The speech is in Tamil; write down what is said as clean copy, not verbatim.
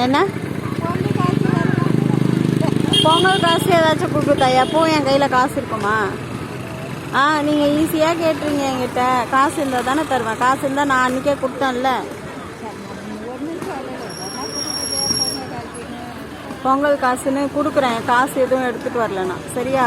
என்ன பொங்கல் காசு ஏதாச்சும் கொடுக்குதா? எப்பவும் என் கையில் காசு இருக்குமா? நீங்கள் ஈஸியாக கேட்டுறீங்க என்கிட்ட. காசு இருந்தால் தானே தருவேன். காசு இருந்தால் நான் அன்றைக்கே கொடுத்தேன்ல. பொங்கல் காசுன்னு கொடுக்குறேன். காசு எதுவும் எடுத்துகிட்டு வரலண்ணா. சரியா?